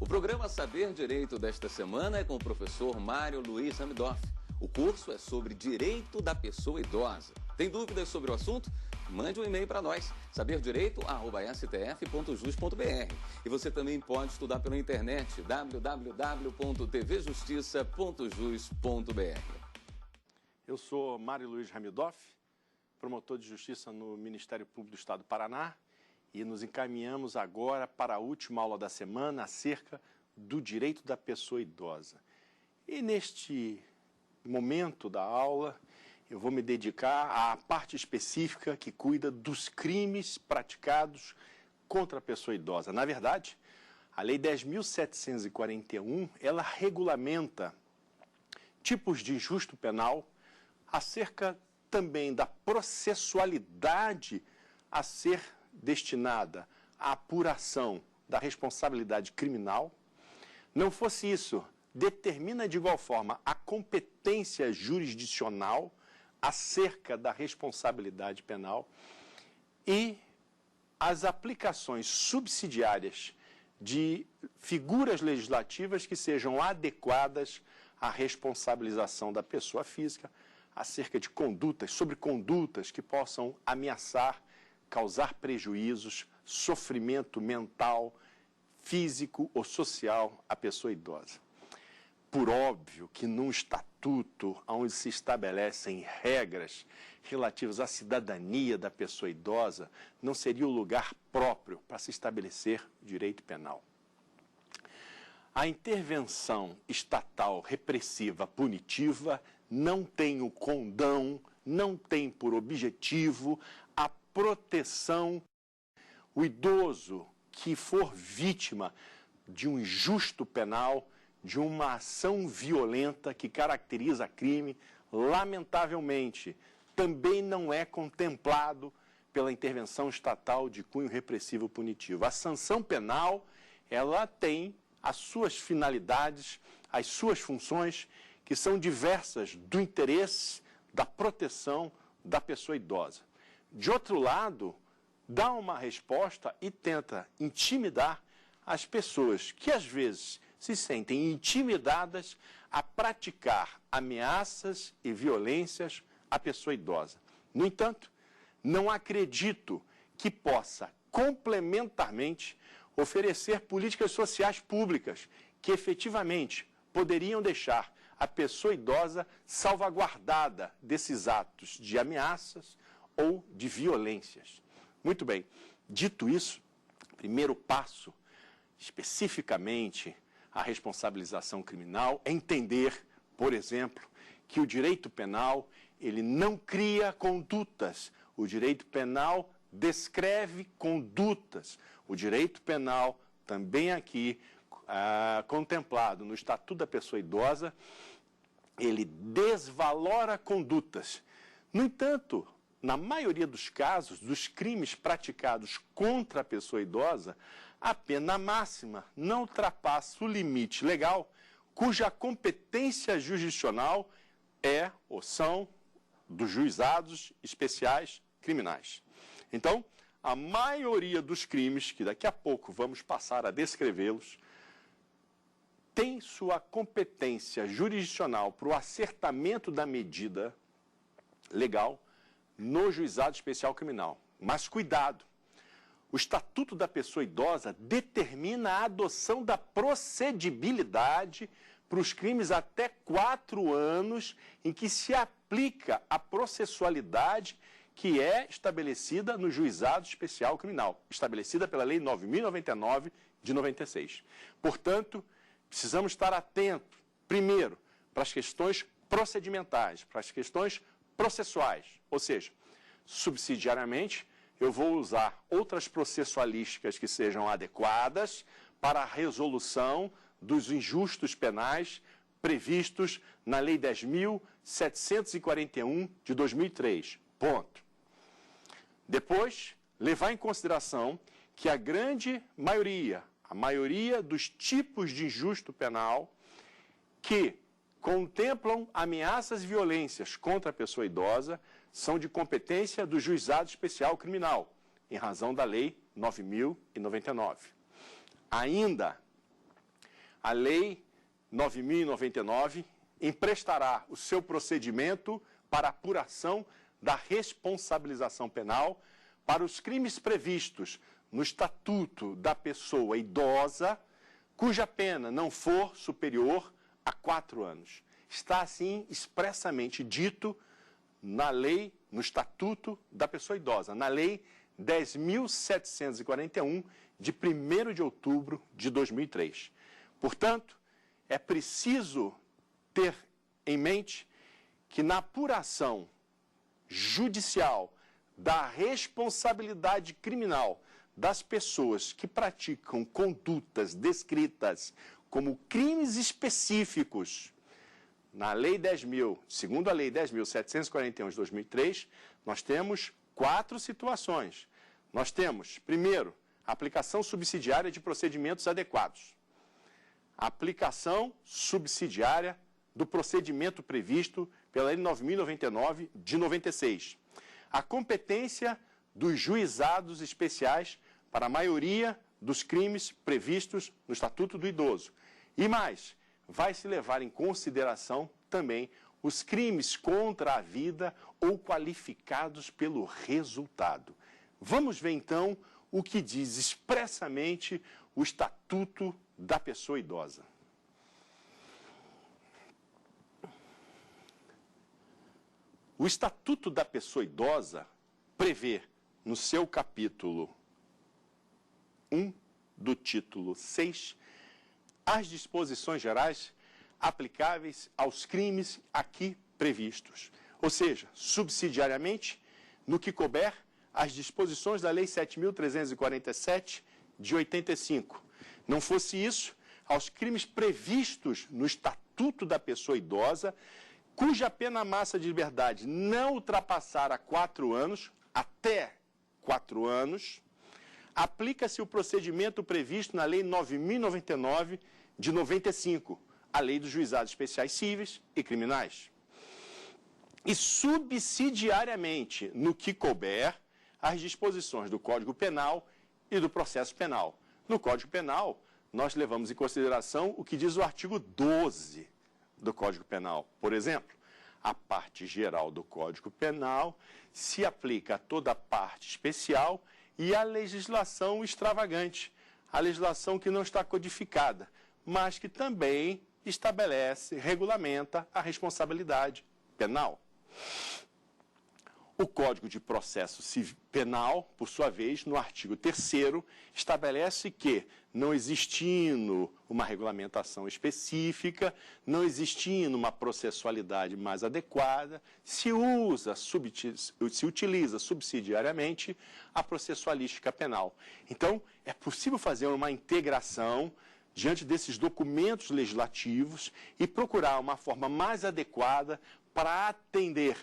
O programa Saber Direito desta semana é com o professor Mário Luiz Hamidoff. O curso é sobre direito da pessoa idosa. Tem dúvidas sobre o assunto? Mande um e-mail para nós, saberdireito@stf.jus.br. E você também pode estudar pela internet, www.tvjustiça.jus.br. Eu sou Mário Luiz Hamidoff, promotor de justiça no Ministério Público do Estado do Paraná, e nos encaminhamos agora para a última aula da semana acerca do direito da pessoa idosa. E neste momento da aula, eu vou me dedicar à parte específica que cuida dos crimes praticados contra a pessoa idosa. Na verdade, a Lei 10.741, ela regulamenta tipos de injusto penal acerca também da processualidade a ser destinada à apuração da responsabilidade criminal. Não fosse isso, determina de igual forma a competência jurisdicional acerca da responsabilidade penal e as aplicações subsidiárias de figuras legislativas que sejam adequadas à responsabilização da pessoa física acerca de condutas, sobre condutas que possam ameaçar, causar prejuízos, sofrimento mental, físico ou social à pessoa idosa. Por óbvio que num estatuto onde se estabelecem regras relativas à cidadania da pessoa idosa, não seria o lugar próprio para se estabelecer direito penal. A intervenção estatal repressiva punitiva não tem o condão, não tem por objetivo a proteção. O idoso que for vítima de um injusto penal, de uma ação violenta que caracteriza crime, lamentavelmente, também não é contemplado pela intervenção estatal de cunho repressivo punitivo. A sanção penal, ela tem as suas finalidades, as suas funções, que são diversas do interesse da proteção da pessoa idosa. De outro lado, dá uma resposta e tenta intimidar as pessoas que, às vezes, se sentem intimidadas a praticar ameaças e violências à pessoa idosa. No entanto, não acredito que possa, complementarmente, oferecer políticas sociais públicas que efetivamente poderiam deixar a pessoa idosa salvaguardada desses atos de ameaças ou de violências. Muito bem, dito isso, primeiro passo, especificamente, a responsabilização criminal é entender, por exemplo, que o direito penal, ele não cria condutas. O direito penal descreve condutas. O direito penal, também aqui, contemplado no Estatuto da Pessoa Idosa, ele desvalora condutas. No entanto, na maioria dos casos, dos crimes praticados contra a pessoa idosa, a pena máxima não ultrapassa o limite legal, cuja competência jurisdicional é ou são dos juizados especiais criminais. Então, a maioria dos crimes, que daqui a pouco vamos passar a descrevê-los, tem sua competência jurisdicional para o acertamento da medida legal no juizado especial criminal. Mas cuidado! O Estatuto da Pessoa Idosa determina a adoção da procedibilidade para os crimes até 4 anos em que se aplica a processualidade que é estabelecida no Juizado Especial Criminal, estabelecida pela Lei 9.099 de 96. Portanto, precisamos estar atentos, primeiro, para as questões procedimentais, para as questões processuais, ou seja, subsidiariamente, eu vou usar outras processualísticas que sejam adequadas para a resolução dos injustos penais previstos na Lei 10.741 de 2003. Ponto. Depois, levar em consideração que a grande maioria, a maioria dos tipos de injusto penal que contemplam ameaças e violências contra a pessoa idosa são de competência do Juizado Especial Criminal, em razão da Lei 9.099. Ainda, a Lei 9.099 emprestará o seu procedimento para apuração da responsabilização penal para os crimes previstos no Estatuto da Pessoa Idosa, cuja pena não for superior a 4 anos. Está, assim, expressamente dito na lei, no Estatuto da Pessoa Idosa, na Lei 10.741, de 1º de outubro de 2003. Portanto, é preciso ter em mente que na apuração judicial da responsabilidade criminal das pessoas que praticam condutas descritas como crimes específicos na Lei 10.000, segundo a Lei 10.741 de 2003, nós temos 4 situações. Nós temos, primeiro, a aplicação subsidiária de procedimentos adequados. A aplicação subsidiária do procedimento previsto pela Lei 9.099 de 96. A competência dos juizados especiais para a maioria dos crimes previstos no Estatuto do Idoso. E mais, vai se levar em consideração também os crimes contra a vida ou qualificados pelo resultado. Vamos ver, então, o que diz expressamente o Estatuto da Pessoa Idosa. O Estatuto da Pessoa Idosa prevê, no seu capítulo 1 do título 6, as disposições gerais aplicáveis aos crimes aqui previstos. Ou seja, subsidiariamente, no que couber, as disposições da Lei 7.347 de 85. Não fosse isso, aos crimes previstos no Estatuto da Pessoa Idosa, cuja pena máxima de liberdade não ultrapassar a 4 anos, até 4 anos, aplica-se o procedimento previsto na Lei 9.099 de 95, a Lei dos Juizados Especiais Cíveis e Criminais. E subsidiariamente, no que couber, as disposições do Código Penal e do Processo Penal. No Código Penal, nós levamos em consideração o que diz o artigo 12 do Código Penal. Por exemplo, a parte geral do Código Penal se aplica a toda a parte especial e a legislação extravagante, a legislação que não está codificada, mas que também estabelece, regulamenta a responsabilidade penal. O Código de Processo Penal, por sua vez, no artigo 3º, estabelece que, não existindo uma regulamentação específica, não existindo uma processualidade mais adequada, se utiliza subsidiariamente a processualística penal. Então, é possível fazer uma integração diante desses documentos legislativos e procurar uma forma mais adequada para atender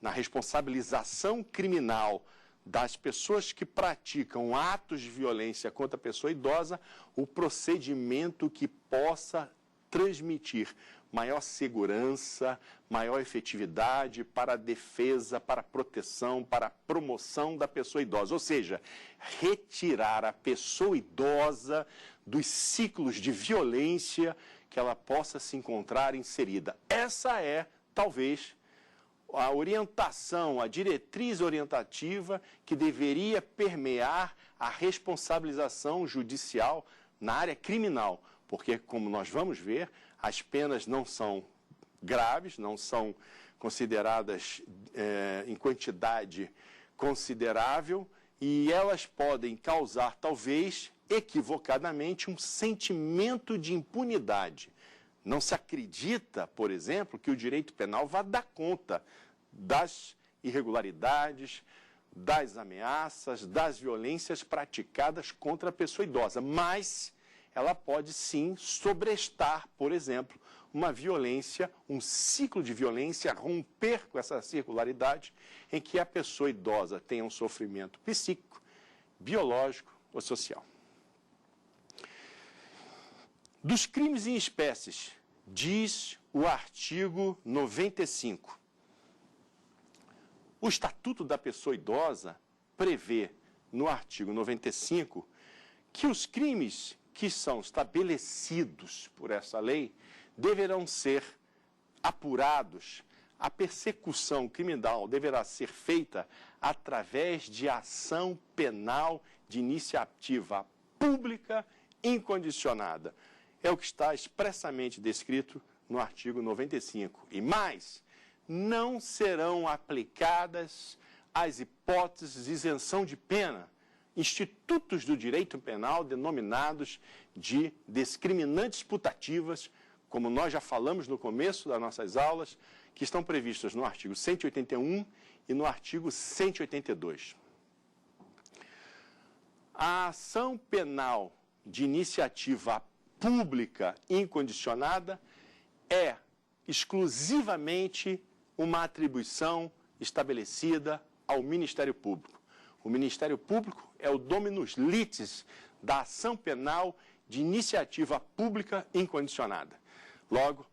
na responsabilização criminal das pessoas que praticam atos de violência contra a pessoa idosa, o procedimento que possa transmitir maior segurança, maior efetividade para a defesa, para a proteção, para a promoção da pessoa idosa. Ou seja, retirar a pessoa idosa dos ciclos de violência que ela possa se encontrar inserida. Essa é, talvez, a orientação, a diretriz orientativa que deveria permear a responsabilização judicial na área criminal, porque, como nós vamos ver, as penas não são graves, não são consideradas em quantidade considerável e elas podem causar, talvez, equivocadamente, um sentimento de impunidade. Não se acredita, por exemplo, que o direito penal vá dar conta das irregularidades, das ameaças, das violências praticadas contra a pessoa idosa. Mas ela pode, sim, sobrestar, por exemplo, uma violência, um ciclo de violência, romper com essa circularidade em que a pessoa idosa tenha um sofrimento psíquico, biológico ou social. Dos crimes em espécies, diz o artigo 95. O Estatuto da Pessoa Idosa prevê, no artigo 95, que os crimes que são estabelecidos por essa lei deverão ser apurados. A persecução criminal deverá ser feita através de ação penal de iniciativa pública incondicionada. É o que está expressamente descrito no artigo 95. E mais, não serão aplicadas as hipóteses de isenção de pena, institutos do direito penal denominados de discriminantes putativas, como nós já falamos no começo das nossas aulas, que estão previstas no artigo 181 e no artigo 182. A ação penal de iniciativa pública incondicionada é exclusivamente uma atribuição estabelecida ao Ministério Público. O Ministério Público é o dominus litis da ação penal de iniciativa pública incondicionada. Logo,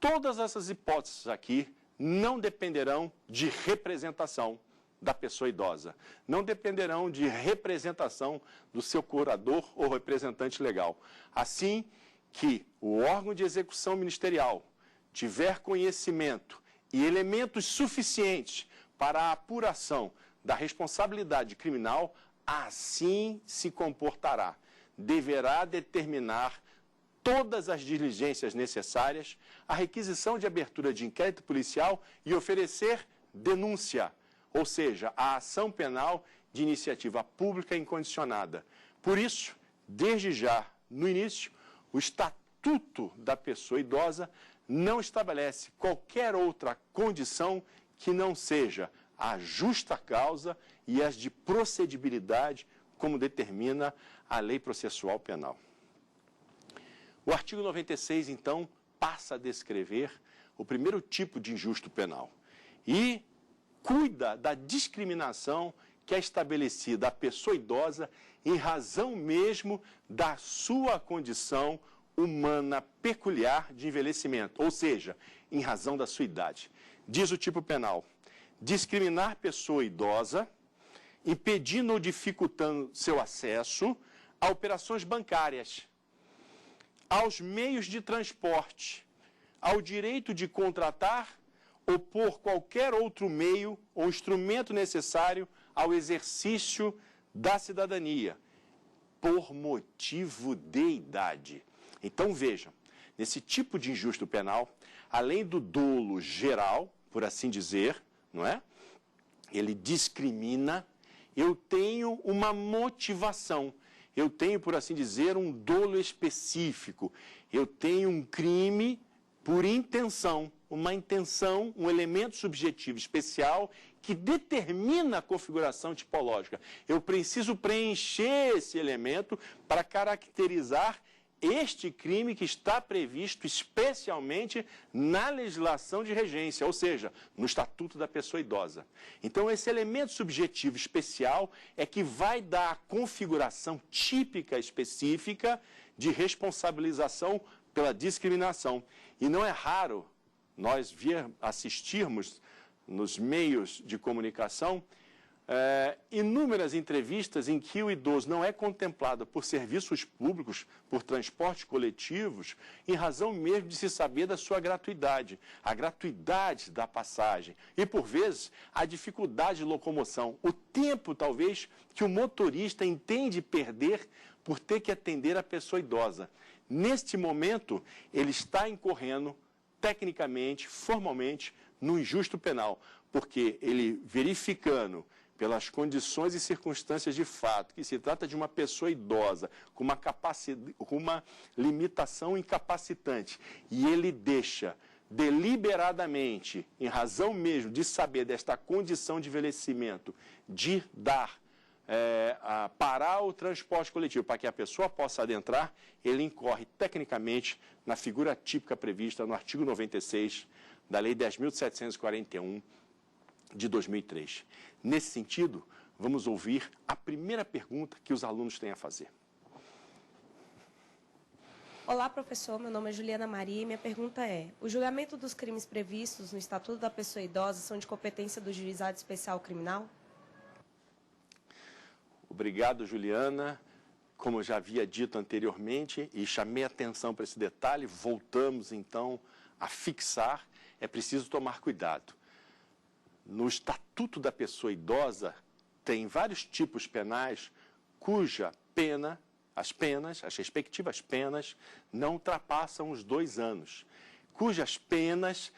todas essas hipóteses aqui não dependerão de representação da pessoa idosa, não dependerão de representação do seu curador ou representante legal. Assim que o órgão de execução ministerial tiver conhecimento e elementos suficientes para a apuração da responsabilidade criminal, assim se comportará. Deverá determinar todas as diligências necessárias, a requisição de abertura de inquérito policial e oferecer denúncia, ou seja, a ação penal de iniciativa pública incondicionada. Por isso, desde já, no início, o Estatuto da Pessoa Idosa não estabelece qualquer outra condição que não seja a justa causa e as de procedibilidade, como determina a Lei Processual Penal. O artigo 96, então, passa a descrever o primeiro tipo de injusto penal e cuida da discriminação que é estabelecida à pessoa idosa em razão mesmo da sua condição humana peculiar de envelhecimento, ou seja, em razão da sua idade. Diz o tipo penal: discriminar pessoa idosa, impedindo ou dificultando seu acesso a operações bancárias, aos meios de transporte, ao direito de contratar ou por qualquer outro meio ou instrumento necessário ao exercício da cidadania, por motivo de idade. Então, vejam, nesse tipo de injusto penal, além do dolo geral, por assim dizer, não é? Ele discrimina, eu tenho uma motivação, eu tenho, por assim dizer, um dolo específico, eu tenho um crime por intenção, uma intenção, um elemento subjetivo especial que determina a configuração tipológica. Eu preciso preencher esse elemento para caracterizar este crime que está previsto especialmente na legislação de regência, ou seja, no Estatuto da Pessoa Idosa. Então, esse elemento subjetivo especial é que vai dar a configuração típica específica de responsabilização pela discriminação. E não é raro nós assistirmos nos meios de comunicação inúmeras entrevistas em que o idoso não é contemplado por serviços públicos, por transportes coletivos, em razão mesmo de se saber da sua gratuidade, a gratuidade da passagem e, por vezes, a dificuldade de locomoção, o tempo, talvez, que o motorista entende perder por ter que atender a pessoa idosa. Neste momento, ele está incorrendo, tecnicamente, formalmente, no injusto penal, porque ele, verificando pelas condições e circunstâncias de fato, que se trata de uma pessoa idosa, com uma limitação incapacitante, e ele deixa deliberadamente, em razão mesmo de saber desta condição de envelhecimento, de parar o transporte coletivo para que a pessoa possa adentrar, ele incorre tecnicamente na figura típica prevista no artigo 96 da Lei 10.741, de 2003. Nesse sentido, vamos ouvir a primeira pergunta que os alunos têm a fazer. Olá, professor. Meu nome é Juliana Maria e minha pergunta é: o julgamento dos crimes previstos no Estatuto da Pessoa Idosa são de competência do Juizado Especial Criminal? Obrigado, Juliana. como eu já havia dito anteriormente, e chamei atenção para esse detalhe, voltamos então a fixar, é preciso tomar cuidado. No Estatuto da Pessoa Idosa, tem vários tipos penais cuja pena, as respectivas penas, não ultrapassam os 2 anos, cujas penas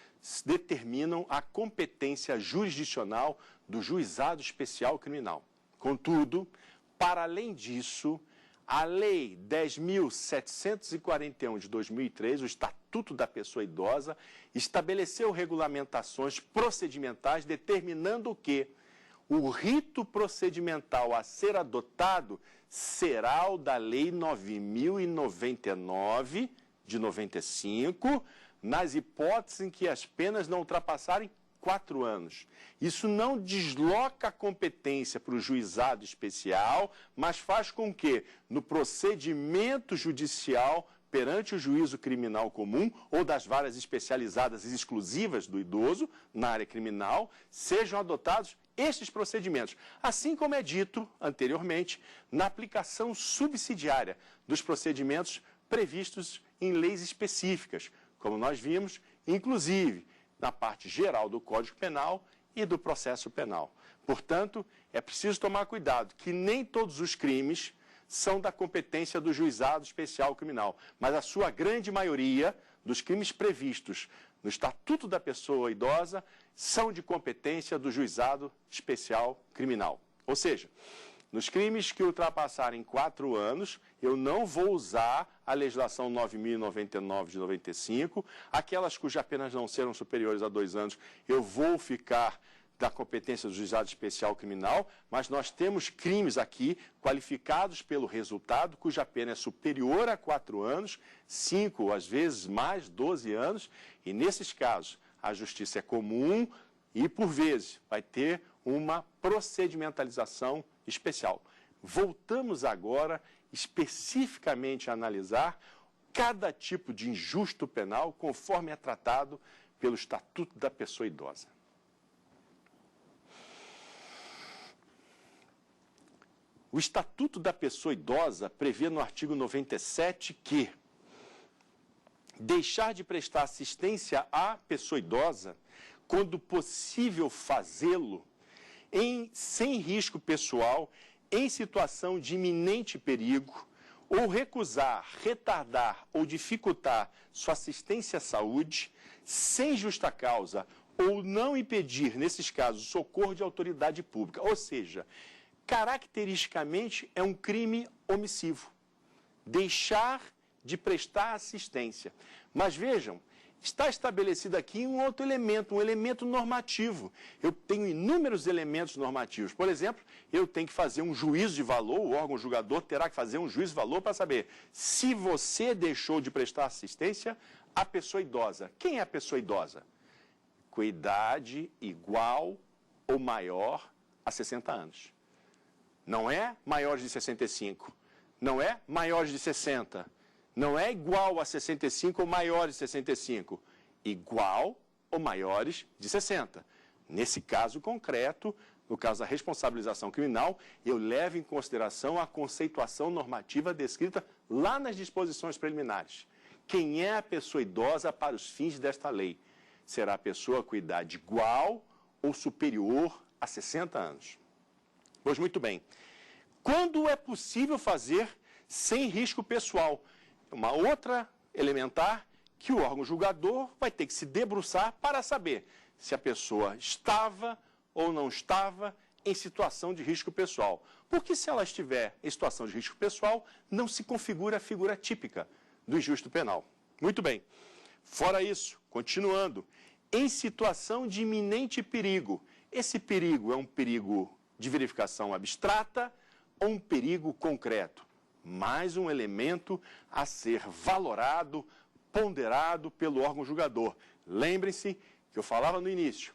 determinam a competência jurisdicional do Juizado Especial Criminal. Contudo, para além disso, a Lei 10.741 de 2003, o Estatuto da Pessoa Idosa, estabeleceu regulamentações procedimentais determinando que o rito procedimental a ser adotado será o da Lei 9.099 de 95, nas hipóteses em que as penas não ultrapassarem 4 anos. Isso não desloca a competência para o juizado especial, mas faz com que, no procedimento judicial, perante o juízo criminal comum ou das varas especializadas e exclusivas do idoso na área criminal, sejam adotados estes procedimentos, assim como é dito anteriormente na aplicação subsidiária dos procedimentos previstos em leis específicas, como nós vimos, inclusive, na parte geral do Código Penal e do processo penal. Portanto, é preciso tomar cuidado que nem todos os crimes são da competência do Juizado Especial Criminal, mas a sua grande maioria dos crimes previstos no Estatuto da Pessoa Idosa são de competência do Juizado Especial Criminal. Ou seja, nos crimes que ultrapassarem 4 anos, eu não vou usar a legislação 9.099 de 95, aquelas cujas penas não serão superiores a 2 anos, eu vou ficar da competência do Juizado Especial Criminal, mas nós temos crimes aqui qualificados pelo resultado, cuja pena é superior a 4 anos, 5, às vezes mais, 12 anos, e nesses casos a justiça é comum e, por vezes, vai ter uma procedimentalização especial. Voltamos agora especificamente a analisar cada tipo de injusto penal conforme é tratado pelo Estatuto da Pessoa Idosa. O Estatuto da Pessoa Idosa prevê no artigo 97 que deixar de prestar assistência à pessoa idosa, quando possível fazê-lo, sem risco pessoal, em situação de iminente perigo, ou recusar, retardar ou dificultar sua assistência à saúde, sem justa causa, ou não impedir, nesses casos, o socorro de autoridade pública. Ou seja, caracteristicamente é um crime omissivo. Deixar de prestar assistência. Mas vejam, está estabelecido aqui um outro elemento, um elemento normativo. Eu tenho inúmeros elementos normativos. Por exemplo, eu tenho que fazer um juízo de valor, o órgão julgador terá que fazer um juízo de valor para saber se você deixou de prestar assistência à pessoa idosa. Quem é a pessoa idosa? Com idade igual ou maior a 60 anos. Não é maiores de 65, não é maiores de 60, não é igual a 65 ou maiores de 65, igual ou maiores de 60. Nesse caso concreto, no caso da responsabilização criminal, eu levo em consideração a conceituação normativa descrita lá nas disposições preliminares. Quem é a pessoa idosa para os fins desta lei? Será a pessoa com idade igual ou superior a 60 anos. Pois muito bem, quando é possível fazer sem risco pessoal? Uma outra elementar que o órgão julgador vai ter que se debruçar para saber se a pessoa estava ou não estava em situação de risco pessoal. Porque se ela estiver em situação de risco pessoal, não se configura a figura típica do injusto penal. Muito bem. Fora isso, continuando, em situação de iminente perigo. Esse perigo é um perigo de verificação abstrata ou um perigo concreto? Mais um elemento a ser valorado, ponderado pelo órgão julgador. Lembrem-se que eu falava no início,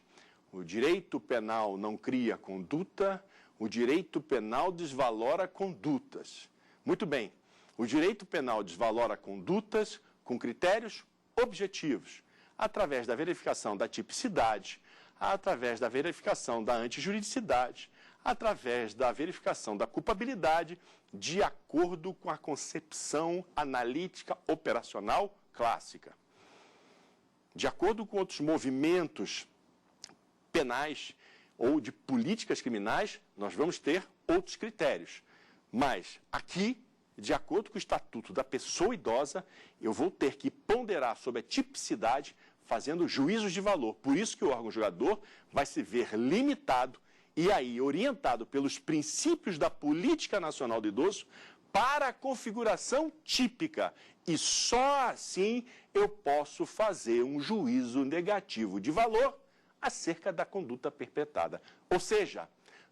o direito penal não cria conduta, o direito penal desvalora condutas. Muito bem, o direito penal desvalora condutas com critérios objetivos, através da verificação da tipicidade, através da verificação da antijuridicidade, através da verificação da culpabilidade de acordo com a concepção analítica operacional clássica. De acordo com outros movimentos penais ou de políticas criminais, nós vamos ter outros critérios. Mas aqui, de acordo com o Estatuto da Pessoa Idosa, eu vou ter que ponderar sobre a tipicidade, fazendo juízos de valor. Por isso que o órgão julgador vai se ver limitado e aí orientado pelos princípios da Política Nacional do Idoso para a configuração típica. E só assim eu posso fazer um juízo negativo de valor acerca da conduta perpetrada. Ou seja,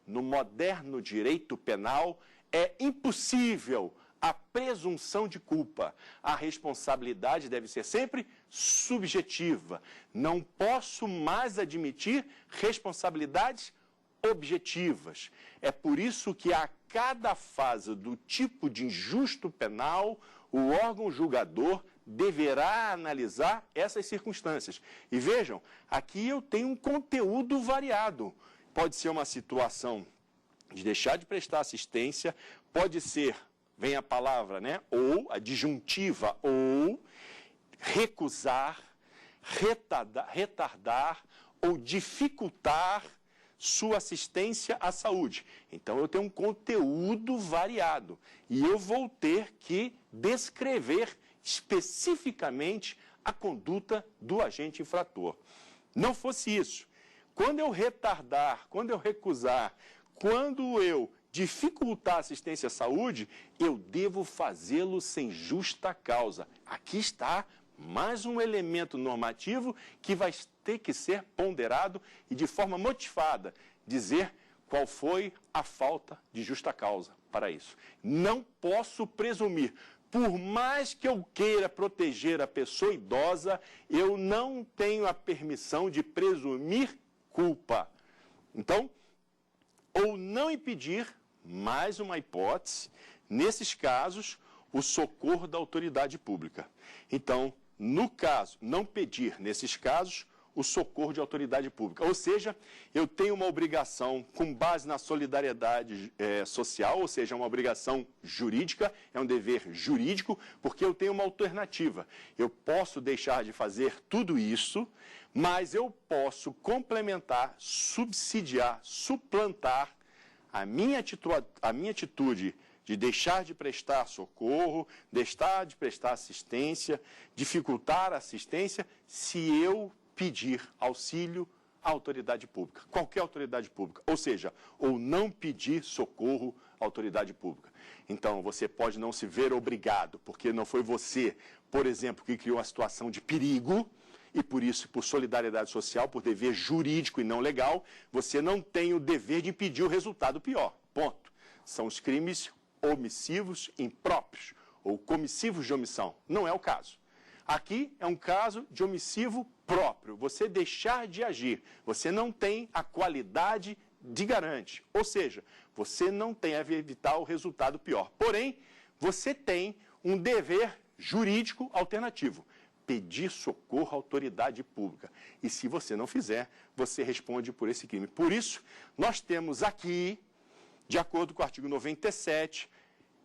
no moderno direito penal, é impossível a presunção de culpa. A responsabilidade deve ser sempre subjetiva. Não posso mais admitir responsabilidades objetivas. É por isso que a cada fase do tipo de injusto penal, o órgão julgador deverá analisar essas circunstâncias. E vejam, aqui eu tenho um conteúdo variado. Pode ser uma situação de deixar de prestar assistência, pode ser, vem a palavra, né, ou a disjuntiva, ou recusar, retardar ou dificultar sua assistência à saúde. Então, eu tenho um conteúdo variado e eu vou ter que descrever especificamente a conduta do agente infrator. Não fosse isso, quando eu retardar, quando eu recusar, quando eu dificultar a assistência à saúde, eu devo fazê-lo sem justa causa. Aqui está mais um elemento normativo que vai ter que ser ponderado e de forma motivada, dizer qual foi a falta de justa causa para isso. Não posso presumir. Por mais que eu queira proteger a pessoa idosa, eu não tenho a permissão de presumir culpa. Então, ou não impedir, mais uma hipótese, nesses casos, o socorro da autoridade pública. Então, no caso, não pedir, nesses casos, o socorro de autoridade pública. Ou seja, eu tenho uma obrigação com base na solidariedade social, ou seja, uma obrigação jurídica, é um dever jurídico, porque eu tenho uma alternativa. Eu posso deixar de fazer tudo isso, mas eu posso complementar, subsidiar, suplantar a minha atitude de deixar de prestar socorro, deixar de prestar assistência, dificultar a assistência, se eu pedir auxílio à autoridade pública, qualquer autoridade pública, ou seja, ou não pedir socorro à autoridade pública. Então, você pode não se ver obrigado, porque não foi você, por exemplo, que criou a situação de perigo, e por isso, por solidariedade social, por dever jurídico e não legal, você não tem o dever de impedir o resultado pior. Ponto. São os crimes omissivos impróprios, ou comissivos de omissão. Não é o caso. Aqui é um caso de omissivo próprio, você deixar de agir, você não tem a qualidade de garante, ou seja, você não tem a evitar o resultado pior. Porém, você tem um dever jurídico alternativo, pedir socorro à autoridade pública. E se você não fizer, você responde por esse crime. Por isso, nós temos aqui, de acordo com o artigo 97,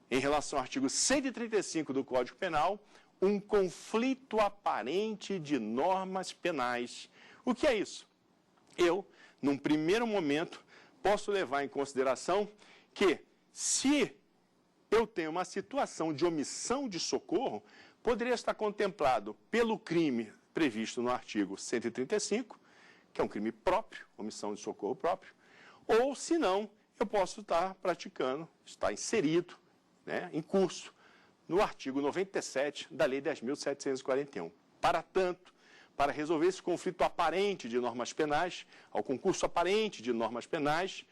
em relação ao artigo 135 do Código Penal, um conflito aparente de normas penais. O que é isso? Eu, num primeiro momento, posso levar em consideração que, se eu tenho uma situação de omissão de socorro, poderia estar contemplado pelo crime previsto no artigo 135, que é um crime próprio, omissão de socorro próprio, ou, se não, eu posso estar praticando, estar inserido, né, em curso, no artigo 97 da Lei 10.741. Para tanto, para resolver esse conflito aparente de normas penais, ao concurso aparente de normas penais,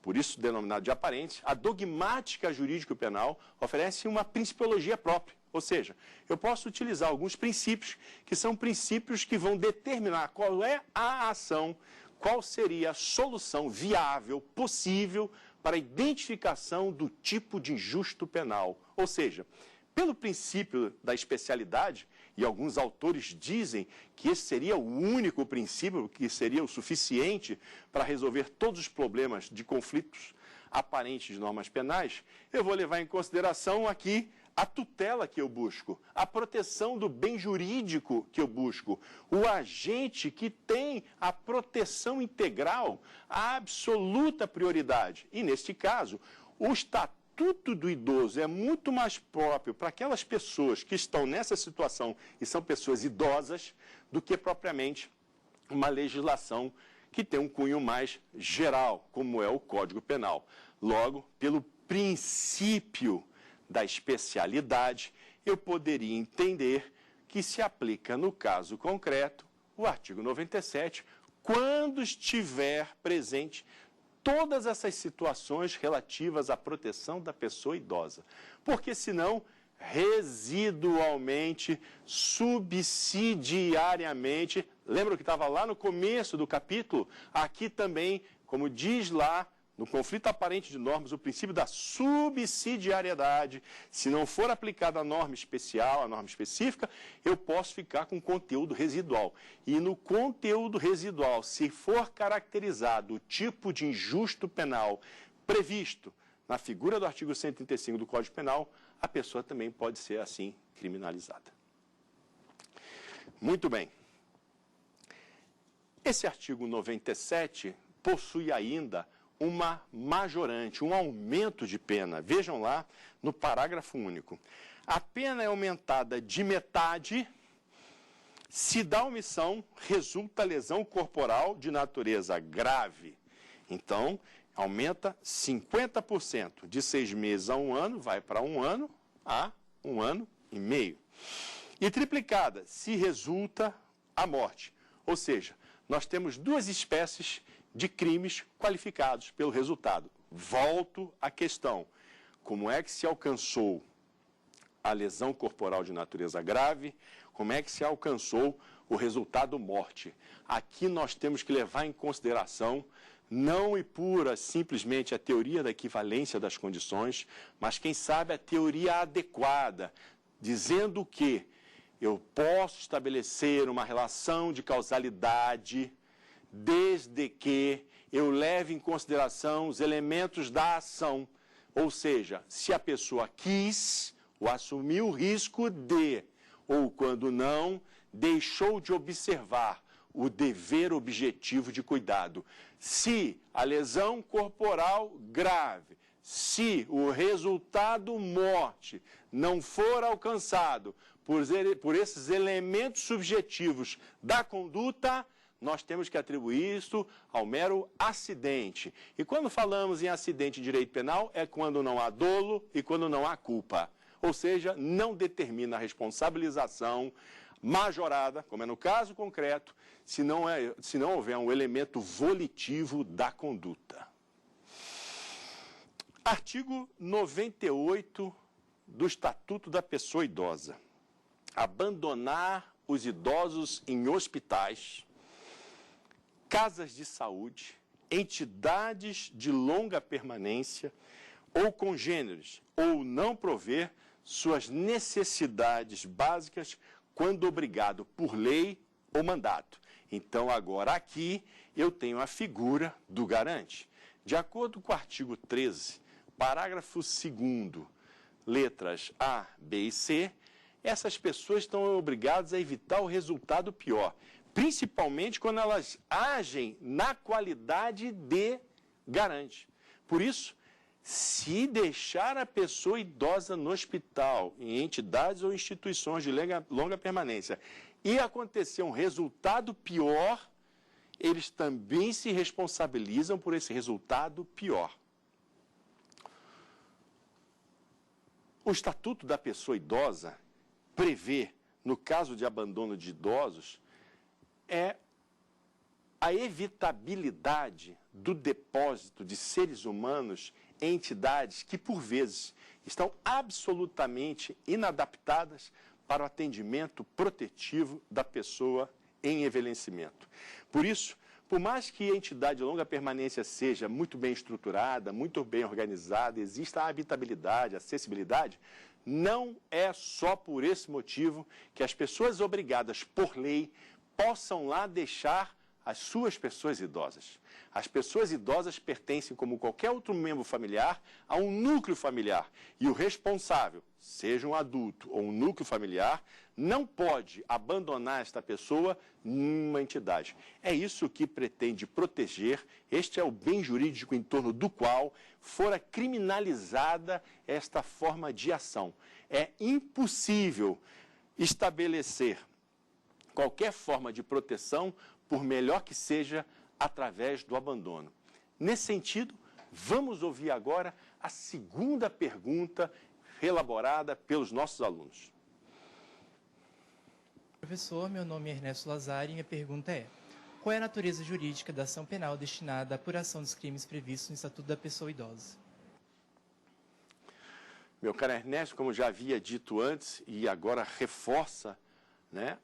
por isso denominado de aparente, a dogmática jurídico-penal oferece uma principiologia própria. Ou seja, eu posso utilizar alguns princípios que são princípios que vão determinar qual é a ação, qual seria a solução viável, possível, para a identificação do tipo de injusto penal. Ou seja, pelo princípio da especialidade, e alguns autores dizem que esse seria o único princípio que seria o suficiente para resolver todos os problemas de conflitos aparente de normas penais, eu vou levar em consideração aqui a tutela que eu busco, a proteção do bem jurídico que eu busco, o agente que tem a proteção integral, a absoluta prioridade. E, neste caso, o Estatuto do Idoso é muito mais próprio para aquelas pessoas que estão nessa situação e são pessoas idosas do que propriamente uma legislação que tem um cunho mais geral, como é o Código Penal. Logo, pelo princípio da especialidade, eu poderia entender que se aplica no caso concreto o artigo 97, quando estiver presente todas essas situações relativas à proteção da pessoa idosa. Porque senão, residualmente, subsidiariamente, lembra que estava lá no começo do capítulo? Aqui também, como diz lá, no conflito aparente de normas, o princípio da subsidiariedade, se não for aplicada a norma especial, a norma específica, eu posso ficar com conteúdo residual. E no conteúdo residual, se for caracterizado o tipo de injusto penal previsto na figura do artigo 135 do Código Penal, a pessoa também pode ser, assim, criminalizada. Muito bem. Esse artigo 97 possui ainda uma majorante, um aumento de pena. Vejam lá no parágrafo único. A pena é aumentada de metade se da omissão resulta lesão corporal de natureza grave. Então, aumenta 50%. De 6 meses a 1 ano, vai para 1 ano a 1 ano e meio. E triplicada se resulta a morte. Ou seja, nós temos duas espécies de crimes qualificados pelo resultado. Volto à questão. Como é que se alcançou a lesão corporal de natureza grave? Como é que se alcançou o resultado morte? Aqui nós temos que levar em consideração não e pura simplesmente a teoria da equivalência das condições, mas quem sabe a teoria adequada, dizendo que eu posso estabelecer uma relação de causalidade desde que eu leve em consideração os elementos da ação. Ou seja, se a pessoa quis ou assumiu o risco de, ou quando não, deixou de observar o dever objetivo de cuidado. Se a lesão corporal grave, se o resultado morte não for alcançado por esses elementos subjetivos da conduta, nós temos que atribuir isso ao mero acidente. E quando falamos em acidente em direito penal, é quando não há dolo e quando não há culpa. Ou seja, não determina a responsabilização majorada, como é no caso concreto, se não houver um elemento volitivo da conduta. Artigo 98 do Estatuto da Pessoa Idosa. Abandonar os idosos em hospitais, casas de saúde, entidades de longa permanência ou congêneres, ou não prover suas necessidades básicas quando obrigado por lei ou mandato. Então, agora aqui, eu tenho a figura do garante. De acordo com o artigo 13, parágrafo 2º, letras A, B e C, essas pessoas estão obrigadas a evitar o resultado pior, principalmente quando elas agem na qualidade de garante. Por isso, se deixar a pessoa idosa no hospital, em entidades ou instituições de longa permanência, e acontecer um resultado pior, eles também se responsabilizam por esse resultado pior. O Estatuto da Pessoa Idosa prevê, no caso de abandono de idosos, a evitabilidade do depósito de seres humanos em entidades que, por vezes, estão absolutamente inadaptadas para o atendimento protetivo da pessoa em envelhecimento. Por isso, por mais que a entidade de longa permanência seja muito bem estruturada, muito bem organizada, exista a habitabilidade, a acessibilidade, não é só por esse motivo que as pessoas obrigadas por lei possam lá deixar as suas pessoas idosas. As pessoas idosas pertencem, como qualquer outro membro familiar, a um núcleo familiar. E o responsável, seja um adulto ou um núcleo familiar, não pode abandonar esta pessoa numa entidade. É isso que pretende proteger. Este é o bem jurídico em torno do qual fora criminalizada esta forma de ação. É impossível estabelecer qualquer forma de proteção, por melhor que seja, através do abandono. Nesse sentido, vamos ouvir agora a segunda pergunta elaborada pelos nossos alunos. Professor, meu nome é Ernesto Lazari e minha pergunta é: qual é a natureza jurídica da ação penal destinada à apuração dos crimes previstos no Estatuto da Pessoa Idosa? Meu caro Ernesto, como já havia dito antes e agora reforça,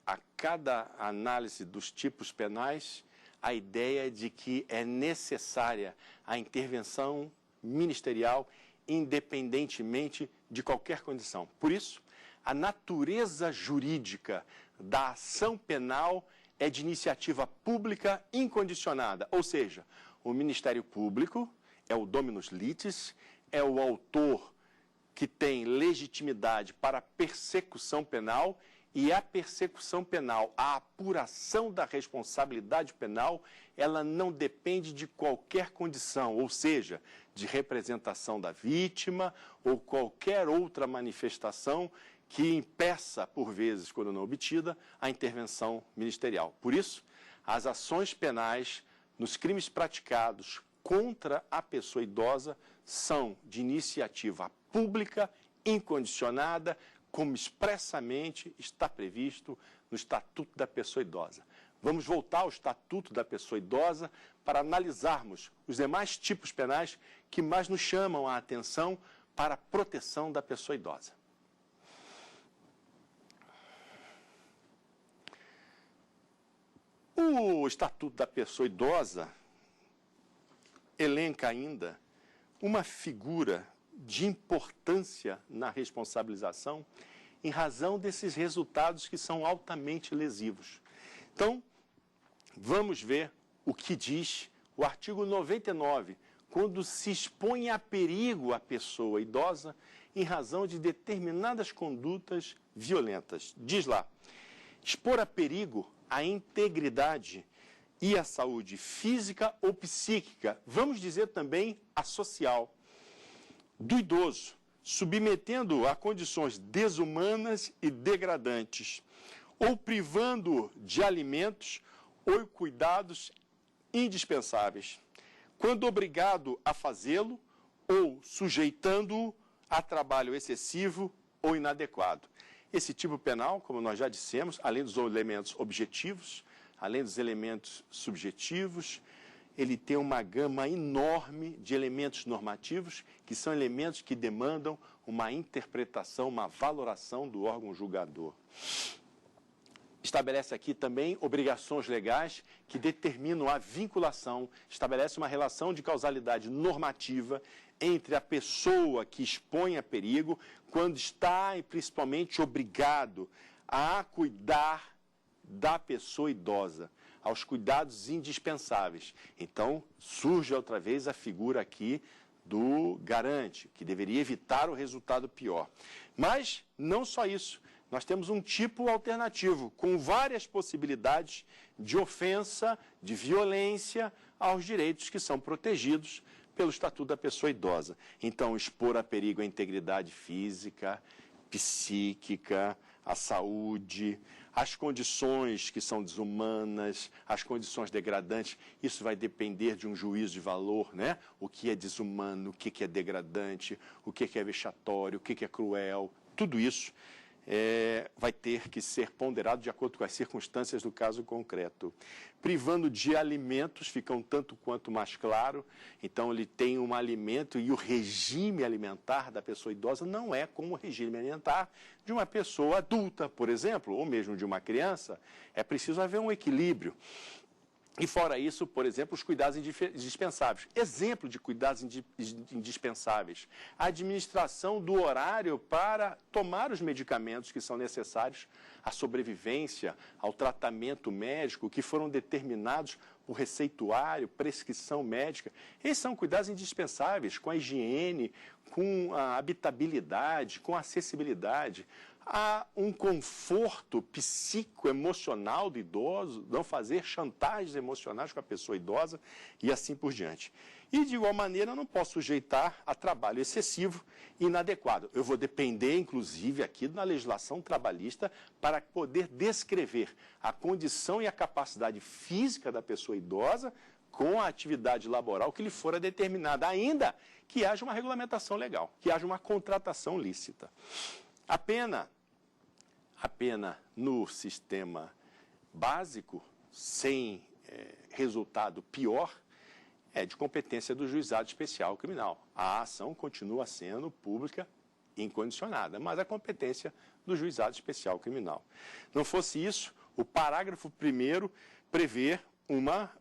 a cada análise dos tipos penais, a ideia de que é necessária a intervenção ministerial, independentemente de qualquer condição. Por isso, a natureza jurídica da ação penal é de iniciativa pública incondicionada, ou seja, o Ministério Público é o dominus litis, é o autor que tem legitimidade para a persecução penal, e a persecução penal, a apuração da responsabilidade penal, ela não depende de qualquer condição, ou seja, de representação da vítima ou qualquer outra manifestação que impeça, por vezes, quando não obtida, a intervenção ministerial. Por isso, as ações penais nos crimes praticados contra a pessoa idosa são de iniciativa pública, incondicionada, como expressamente está previsto no Estatuto da Pessoa Idosa. Vamos voltar ao Estatuto da Pessoa Idosa para analisarmos os demais tipos penais que mais nos chamam a atenção para a proteção da pessoa idosa. O Estatuto da Pessoa Idosa elenca ainda uma figura de importância na responsabilização em razão desses resultados que são altamente lesivos. Então, vamos ver o que diz o artigo 99, quando se expõe a perigo a pessoa idosa em razão de determinadas condutas violentas. Diz lá: expor a perigo a integridade e a saúde física ou psíquica, vamos dizer também a social, do idoso, submetendo-o a condições desumanas e degradantes, ou privando-o de alimentos ou cuidados indispensáveis, quando obrigado a fazê-lo ou sujeitando-o a trabalho excessivo ou inadequado. Esse tipo penal, como nós já dissemos, além dos elementos objetivos, além dos elementos subjetivos, ele tem uma gama enorme de elementos normativos, que são elementos que demandam uma interpretação, uma valoração do órgão julgador. Estabelece aqui também obrigações legais que determinam a vinculação, estabelece uma relação de causalidade normativa entre a pessoa que expõe a perigo, quando está principalmente obrigado a cuidar da pessoa idosa, aos cuidados indispensáveis. Então, surge outra vez a figura aqui do garante, que deveria evitar o resultado pior. Mas, não só isso, nós temos um tipo alternativo, com várias possibilidades de ofensa, de violência aos direitos que são protegidos pelo Estatuto da Pessoa Idosa. Então, expor a perigo a integridade física, psíquica, a saúde, as condições que são desumanas, as condições degradantes, isso vai depender de um juízo de valor, né? O que é desumano, o que é degradante, o que é vexatório, o que é cruel, tudo isso vai ter que ser ponderado de acordo com as circunstâncias do caso concreto. Privando de alimentos, fica um tanto quanto mais claro. Então, ele tem um alimento e o regime alimentar da pessoa idosa não é como o regime alimentar de uma pessoa adulta, por exemplo, ou mesmo de uma criança. É preciso haver um equilíbrio. E fora isso, por exemplo, os cuidados indispensáveis. Exemplo de cuidados indispensáveis. A administração do horário para tomar os medicamentos que são necessários à sobrevivência, ao tratamento médico, que foram determinados por receituário, prescrição médica. Esses são cuidados indispensáveis, com a higiene, com a habitabilidade, com a acessibilidade. Há um conforto psicoemocional do idoso, não fazer chantagens emocionais com a pessoa idosa e assim por diante. E, de igual maneira, eu não posso sujeitar a trabalho excessivo e inadequado. Eu vou depender, inclusive, aqui da legislação trabalhista para poder descrever a condição e a capacidade física da pessoa idosa com a atividade laboral que lhe fora determinada, ainda que haja uma regulamentação legal, que haja uma contratação lícita. A pena no sistema básico, sem resultado pior, é de competência do juizado especial criminal. A ação continua sendo pública incondicionada, mas a competência do juizado especial criminal. Não fosse isso, o parágrafo 1º prevê uma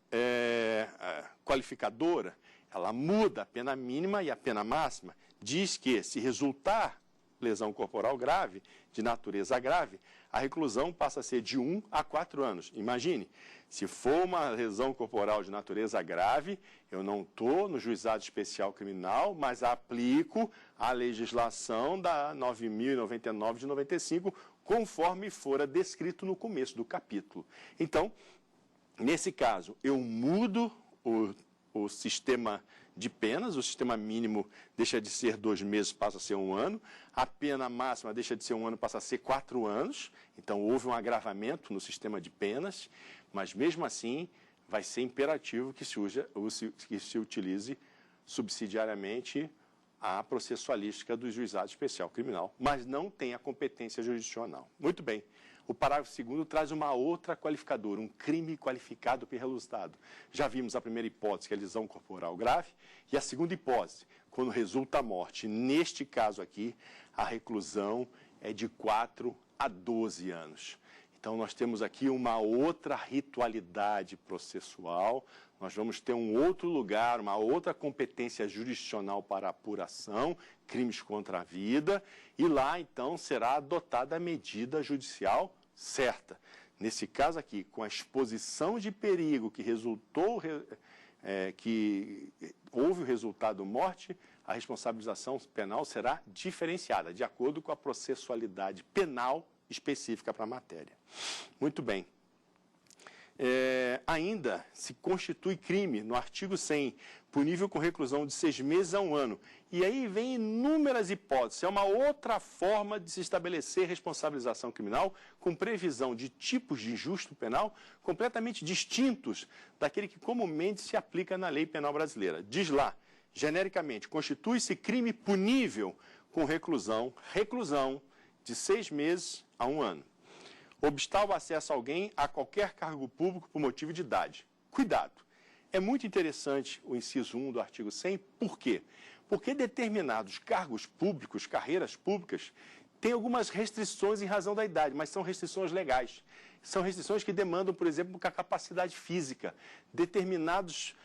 qualificadora. Ela muda a pena mínima e a pena máxima. Diz que, se resultar lesão corporal grave, de natureza grave, a reclusão passa a ser de 1 a 4 anos. Imagine, se for uma lesão corporal de natureza grave, eu não estou no juizado especial criminal, mas aplico a legislação da 9.099 de 95, conforme fora descrito no começo do capítulo. Então, nesse caso, eu mudo o sistema de penas, o sistema mínimo deixa de ser 2 meses, passa a ser 1 ano, a pena máxima deixa de ser 1 ano, passa a ser 4 anos, então houve um agravamento no sistema de penas, mas mesmo assim vai ser imperativo que se utilize subsidiariamente a processualística do juizado especial criminal, mas não tem a competência jurisdicional. Muito bem. O parágrafo 2º traz uma outra qualificadora, um crime qualificado pelo resultado. Já vimos a primeira hipótese, que é a lesão corporal grave, e a segunda hipótese, quando resulta a morte. Neste caso aqui, a reclusão é de 4 a 12 anos. Então, nós temos aqui uma outra ritualidade processual, nós vamos ter um outro lugar, uma outra competência jurisdicional para apuração, crimes contra a vida, e lá, então, será adotada a medida judicial certa. Nesse caso aqui, com a exposição de perigo que resultou, que houve o resultado morte, a responsabilização penal será diferenciada, de acordo com a processualidade penal específica para a matéria. Muito bem. Ainda se constitui crime, no artigo 100, punível com reclusão de 6 meses a 1 ano. E aí vem inúmeras hipóteses. É uma outra forma de se estabelecer responsabilização criminal com previsão de tipos de injusto penal completamente distintos daquele que comumente se aplica na lei penal brasileira. Diz lá, genericamente, constitui-se crime punível com reclusão de 6 meses a 1 ano. Obstar o acesso a alguém a qualquer cargo público por motivo de idade. Cuidado! É muito interessante o inciso 1 do artigo 100, por quê? Porque determinados cargos públicos, carreiras públicas, têm algumas restrições em razão da idade, mas são restrições legais. São restrições que demandam, por exemplo, a capacidade física, determinados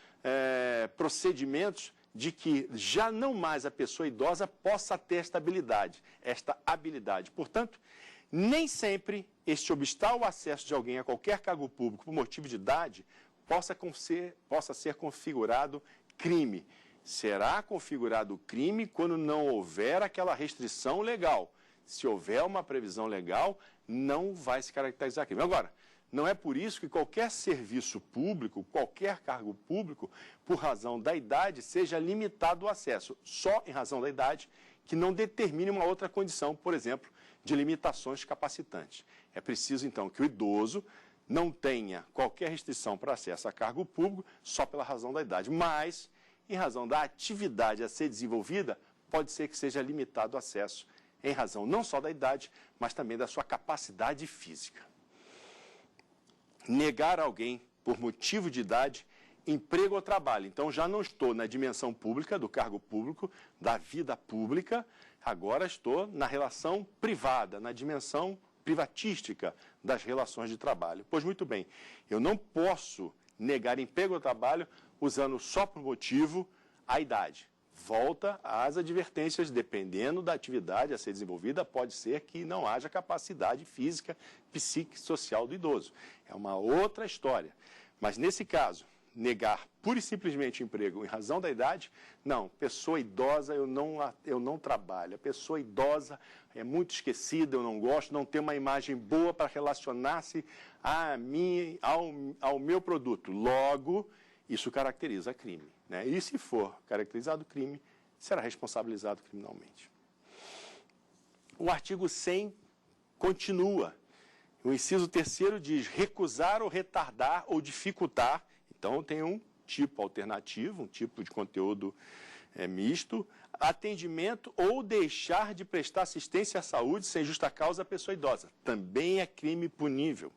procedimentos de que já não mais a pessoa idosa possa ter esta habilidade. Portanto, nem sempre este obstar o acesso de alguém a qualquer cargo público por motivo de idade possa ser configurado crime. Será configurado crime quando não houver aquela restrição legal. Se houver uma previsão legal, não vai se caracterizar crime. Agora, não é por isso que qualquer serviço público, qualquer cargo público, por razão da idade, seja limitado o acesso. Só em razão da idade, que não determine uma outra condição, por exemplo, de limitações capacitantes. É preciso, então, que o idoso não tenha qualquer restrição para acesso a cargo público só pela razão da idade, mas, em razão da atividade a ser desenvolvida, pode ser que seja limitado o acesso em razão não só da idade, mas também da sua capacidade física. Negar a alguém, por motivo de idade, emprego ou trabalho. Então, já não estou na dimensão pública, do cargo público, da vida pública, agora estou na relação privada, na dimensão privatística das relações de trabalho. Pois muito bem, eu não posso negar emprego ou trabalho usando só por motivo a idade. Volta às advertências, dependendo da atividade a ser desenvolvida, pode ser que não haja capacidade física, psíquica e social do idoso. É uma outra história. Mas, nesse caso, negar pura e simplesmente o emprego em razão da idade, não, pessoa idosa eu não trabalho. A pessoa idosa é muito esquecida, eu não gosto, não tem uma imagem boa para relacionar-se ao meu produto. Logo, isso caracteriza crime, né? E se for caracterizado crime, será responsabilizado criminalmente. O artigo 100 continua. O inciso 3º diz recusar ou retardar ou dificultar. Então, tem um tipo alternativo, um tipo de conteúdo misto, atendimento ou deixar de prestar assistência à saúde sem justa causa à pessoa idosa. Também é crime punível.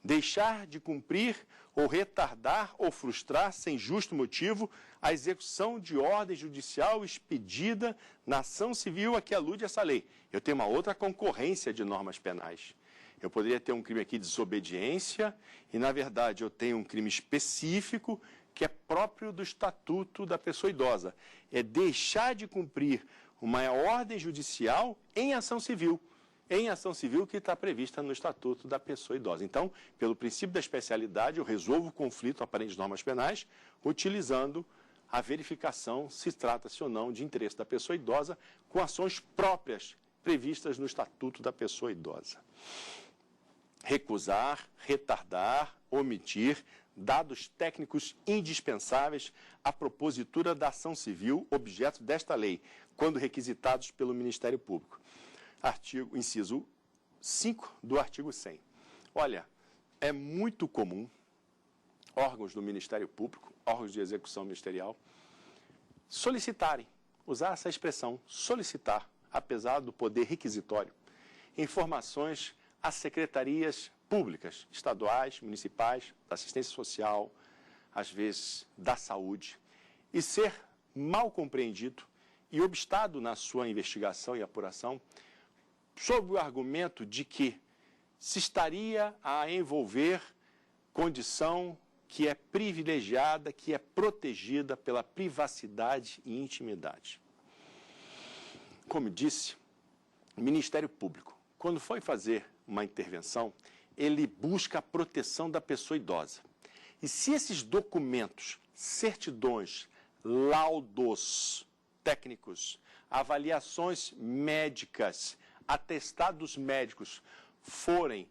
Deixar de cumprir ou retardar ou frustrar sem justo motivo a execução de ordem judicial expedida na ação civil a que alude essa lei. Eu tenho uma outra concorrência de normas penais. Eu poderia ter um crime aqui de desobediência e, na verdade, eu tenho um crime específico que é próprio do Estatuto da Pessoa Idosa. É deixar de cumprir uma ordem judicial em ação civil. Em ação civil que está prevista no Estatuto da Pessoa Idosa. Então, pelo princípio da especialidade, eu resolvo o conflito aparente de normas penais utilizando a verificação se trata-se ou não de interesse da pessoa idosa com ações próprias previstas no Estatuto da Pessoa Idosa. Recusar, retardar, omitir dados técnicos indispensáveis à propositura da ação civil objeto desta lei, quando requisitados pelo Ministério Público. Inciso 5 do artigo 100. Olha, é muito comum órgãos do Ministério Público, órgãos de execução ministerial, solicitarem, usar essa expressão, solicitar, apesar do poder requisitório, informações às secretarias públicas, estaduais, municipais, da assistência social, às vezes da saúde, e ser mal compreendido e obstado na sua investigação e apuração, sob o argumento de que se estaria a envolver condição que é privilegiada, que é protegida pela privacidade e intimidade. Como disse, o Ministério Público, quando foi fazer uma intervenção, ele busca a proteção da pessoa idosa. E se esses documentos, certidões, laudos técnicos, avaliações médicas, atestados médicos forem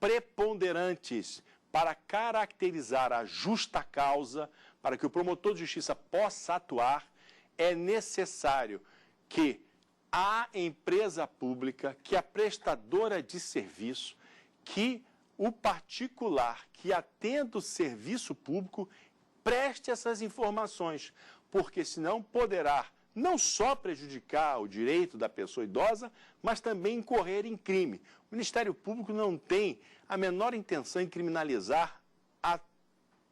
preponderantes para caracterizar a justa causa, para que o promotor de justiça possa atuar, é necessário que a empresa pública, que a prestadora de serviço, que o particular que atenda o serviço público preste essas informações, porque senão poderá não só prejudicar o direito da pessoa idosa, mas também incorrer em crime. O Ministério Público não tem a menor intenção em criminalizar a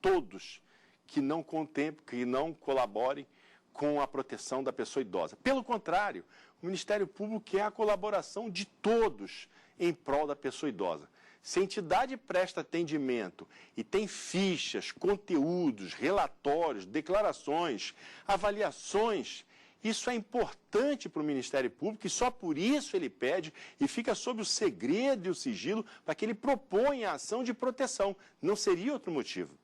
todos que não contemplem, que não colaborem com a proteção da pessoa idosa. Pelo contrário, o Ministério Público quer a colaboração de todos em prol da pessoa idosa. Se a entidade presta atendimento e tem fichas, conteúdos, relatórios, declarações, avaliações, isso é importante para o Ministério Público e só por isso ele pede e fica sob o segredo e o sigilo para que ele proponha a ação de proteção. Não seria outro motivo.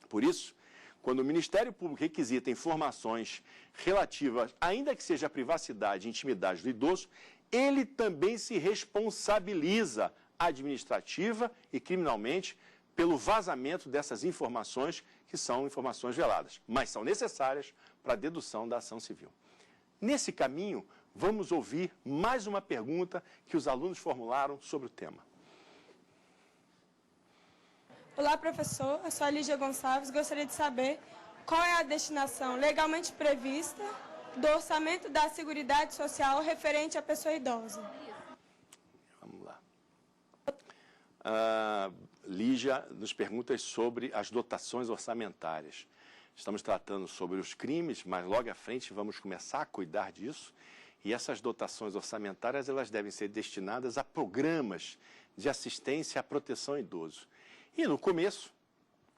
Por isso, quando o Ministério Público requisita informações relativas, ainda que seja à privacidade e intimidade do idoso, ele também se responsabiliza administrativa e criminalmente pelo vazamento dessas informações, que são informações veladas, mas são necessárias para a dedução da ação civil. Nesse caminho, vamos ouvir mais uma pergunta que os alunos formularam sobre o tema. Olá, professor. Eu sou a Lígia Gonçalves. Gostaria de saber qual é a destinação legalmente prevista do orçamento da Seguridade Social referente à pessoa idosa. Vamos lá. Lígia nos pergunta sobre as dotações orçamentárias. Estamos tratando sobre os crimes, mas logo à frente vamos começar a cuidar disso. E essas dotações orçamentárias elas devem ser destinadas a programas de assistência à proteção ao idoso. E no começo,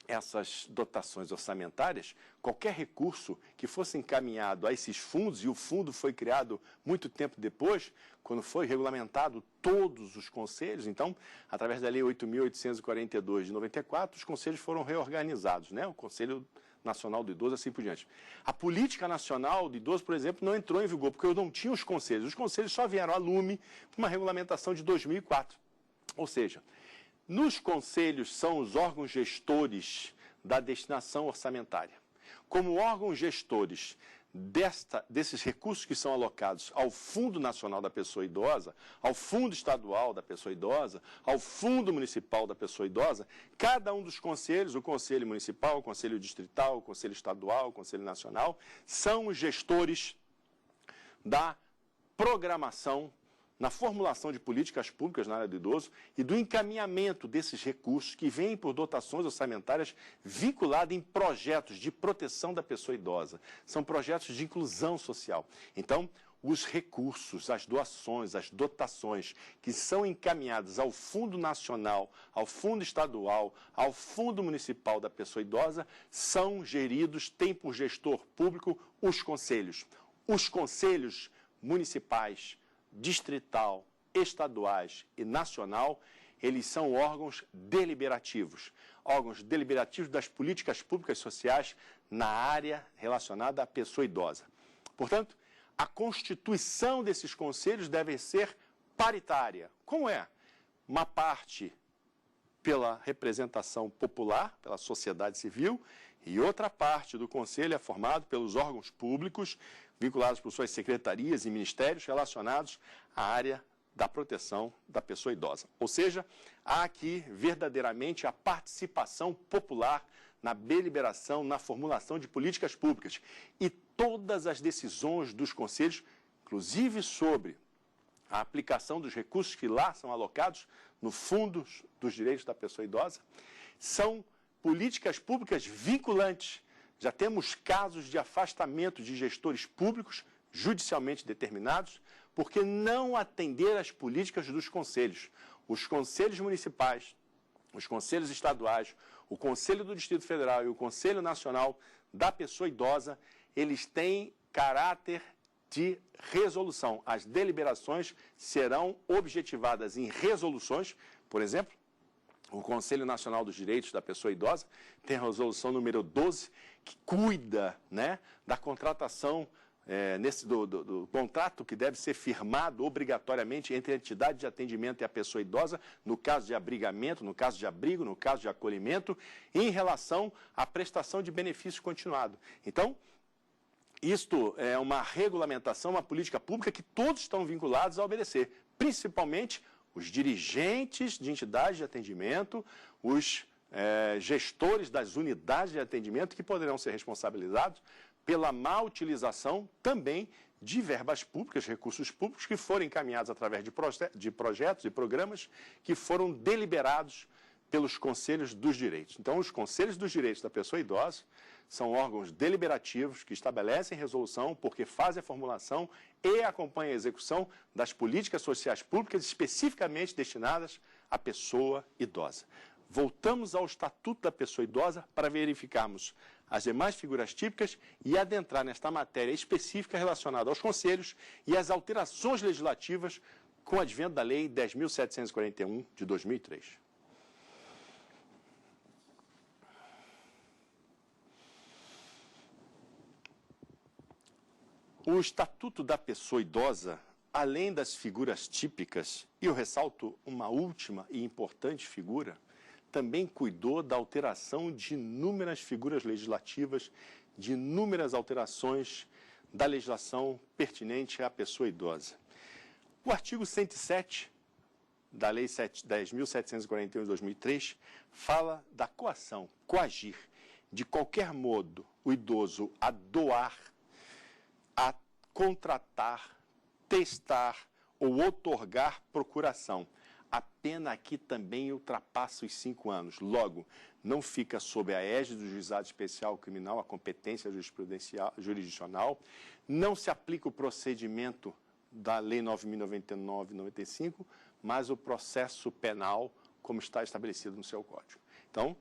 essas dotações orçamentárias, qualquer recurso que fosse encaminhado a esses fundos, e o fundo foi criado muito tempo depois, quando foi regulamentado todos os conselhos, então, através da Lei 8.842 de 94, os conselhos foram reorganizados, né? O Conselho Nacional do Idoso, assim por diante. A Política Nacional do Idoso, por exemplo, não entrou em vigor, porque eu não tinha os conselhos. Os conselhos só vieram a lume com uma regulamentação de 2004. Ou seja, nos conselhos são os órgãos gestores da destinação orçamentária. Como órgãos gestores desses recursos que são alocados ao Fundo Nacional da Pessoa Idosa, ao Fundo Estadual da Pessoa Idosa, ao Fundo Municipal da Pessoa Idosa, cada um dos conselhos, o Conselho Municipal, o Conselho Distrital, o Conselho Estadual, o Conselho Nacional, são os gestores da programação, na formulação de políticas públicas na área do idoso e do encaminhamento desses recursos que vêm por dotações orçamentárias vinculadas em projetos de proteção da pessoa idosa. São projetos de inclusão social. Então, os recursos, as doações, as dotações que são encaminhadas ao Fundo Nacional, ao Fundo Estadual, ao Fundo Municipal da Pessoa Idosa, são geridos, têm por gestor público os conselhos. Os conselhos municipais, distrital, estaduais e nacional, eles são órgãos deliberativos das políticas públicas sociais na área relacionada à pessoa idosa. Portanto, a constituição desses conselhos deve ser paritária. Como é? Uma parte pela representação popular, pela sociedade civil, e outra parte do conselho é formado pelos órgãos públicos, vinculados por suas secretarias e ministérios relacionados à área da proteção da pessoa idosa. Ou seja, há aqui verdadeiramente a participação popular na deliberação, na formulação de políticas públicas. E todas as decisões dos conselhos, inclusive sobre a aplicação dos recursos que lá são alocados no Fundo dos Direitos da Pessoa Idosa, são políticas públicas vinculantes. Já temos casos de afastamento de gestores públicos judicialmente determinados porque não atenderam às políticas dos conselhos. Os conselhos municipais, os conselhos estaduais, o Conselho do Distrito Federal e o Conselho Nacional da Pessoa Idosa, eles têm caráter de resolução. As deliberações serão objetivadas em resoluções, por exemplo, o Conselho Nacional dos Direitos da Pessoa Idosa tem a resolução número 12, que cuida, né, da contratação, do contrato que deve ser firmado obrigatoriamente entre a entidade de atendimento e a pessoa idosa, no caso de abrigamento, no caso de abrigo, no caso de acolhimento, em relação à prestação de benefício continuado. Então, isto é uma regulamentação, uma política pública que todos estão vinculados a obedecer, principalmente os dirigentes de entidades de atendimento, os gestores das unidades de atendimento que poderão ser responsabilizados pela má utilização também de verbas públicas, recursos públicos que foram encaminhados através de projetos e programas que foram deliberados pelos Conselhos dos Direitos. Então, os Conselhos dos Direitos da Pessoa Idosa são órgãos deliberativos que estabelecem resolução porque fazem a formulação e acompanham a execução das políticas sociais públicas especificamente destinadas à pessoa idosa. Voltamos ao Estatuto da Pessoa Idosa para verificarmos as demais figuras típicas e adentrar nesta matéria específica relacionada aos conselhos e às alterações legislativas com o advento da Lei 10.741 de 2003. O Estatuto da Pessoa Idosa, além das figuras típicas, e eu ressalto uma última e importante figura, também cuidou da alteração de inúmeras figuras legislativas, de inúmeras alterações da legislação pertinente à pessoa idosa. O artigo 107 da Lei 10.741 de 2003 fala da coação, coagir, de qualquer modo, o idoso a doar, a contratar, testar ou outorgar procuração. A pena aqui também ultrapassa os 5 anos. Logo, não fica sob a égide do Juizado Especial Criminal a competência jurisdicional, não se aplica o procedimento da Lei 9.099/95, mas o processo penal como está estabelecido no seu Código. Então,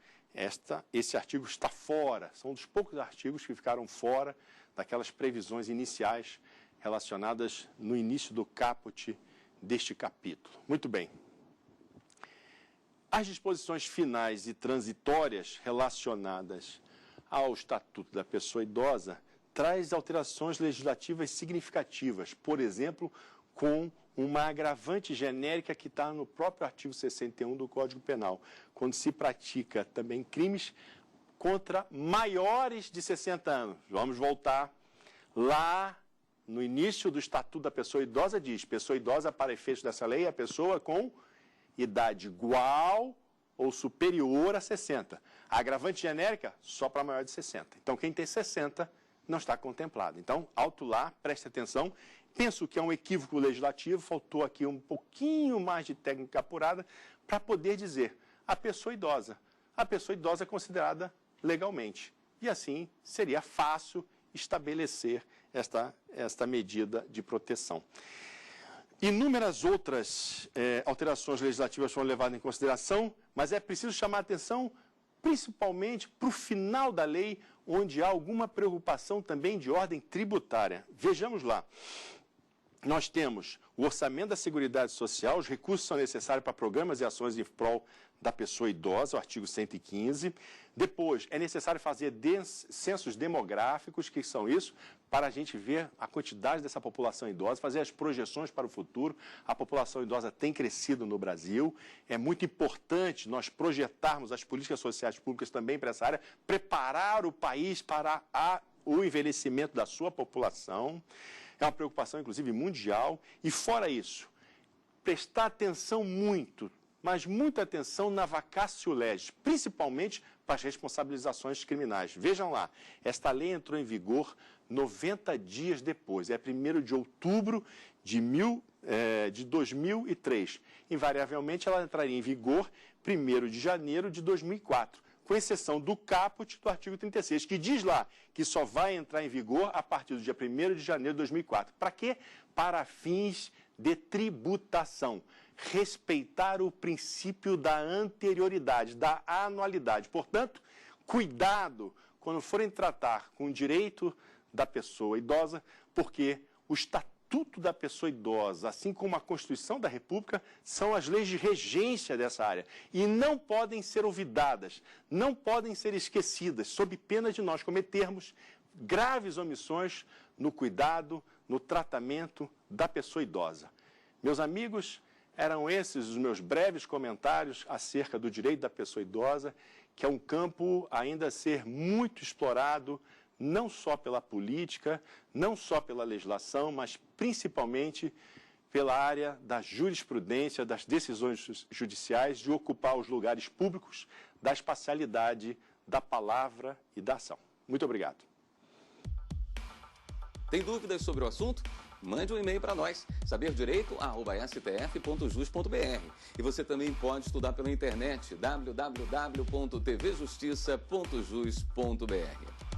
esse artigo está fora, são um dos poucos artigos que ficaram fora daquelas previsões iniciais relacionadas no início do caput deste capítulo. Muito bem. As disposições finais e transitórias relacionadas ao Estatuto da Pessoa Idosa traz alterações legislativas significativas, por exemplo, com uma agravante genérica que está no próprio artigo 61 do Código Penal, quando se pratica também crimes contra maiores de 60 anos. Vamos voltar lá no início do Estatuto da Pessoa Idosa, diz: pessoa idosa, para efeitos dessa lei, é a pessoa com idade igual ou superior a 60. A agravante genérica, só para maior de 60. Então, quem tem 60 não está contemplado. Então, alto lá, preste atenção. Penso que é um equívoco legislativo, faltou aqui um pouquinho mais de técnica apurada para poder dizer a pessoa idosa é considerada legalmente. E assim seria fácil estabelecer esta medida de proteção. Inúmeras outras alterações legislativas foram levadas em consideração, mas é preciso chamar a atenção principalmente para o final da lei, onde há alguma preocupação também de ordem tributária. Vejamos lá. Nós temos o orçamento da Seguridade Social, os recursos são necessários para programas e ações em prol da pessoa idosa, o artigo 115. Depois, é necessário fazer censos demográficos, que são isso, para a gente ver a quantidade dessa população idosa, fazer as projeções para o futuro. A população idosa tem crescido no Brasil. É muito importante nós projetarmos as políticas sociais públicas também para essa área, preparar o país para o envelhecimento da sua população. É uma preocupação, inclusive, mundial. E, fora isso, prestar atenção mas muita atenção na vacatio legis, principalmente para as responsabilizações criminais. Vejam lá, esta lei entrou em vigor 90 dias depois, é 1º de outubro de 2003. Invariavelmente, ela entraria em vigor 1º de janeiro de 2004. Com exceção do caput do artigo 36, que diz lá que só vai entrar em vigor a partir do dia 1º de janeiro de 2004. Para quê? Para fins de tributação. Respeitar o princípio da anterioridade, da anualidade. Portanto, cuidado quando forem tratar com o direito da pessoa idosa, porque o Estatuto da Pessoa Idosa, assim como a Constituição da República, são as leis de regência dessa área e não podem ser olvidadas, não podem ser esquecidas, sob pena de nós cometermos graves omissões no cuidado, no tratamento da pessoa idosa. Meus amigos, eram esses os meus breves comentários acerca do direito da pessoa idosa, que é um campo ainda a ser muito explorado, não só pela política, não só pela legislação, mas principalmente pela área da jurisprudência, das decisões judiciais, de ocupar os lugares públicos, da espacialidade da palavra e da ação. Muito obrigado. Tem dúvidas sobre o assunto? Mande um e-mail para nós, saberdireito@stf.jus.br. E você também pode estudar pela internet, www.tvjustiça.jus.br.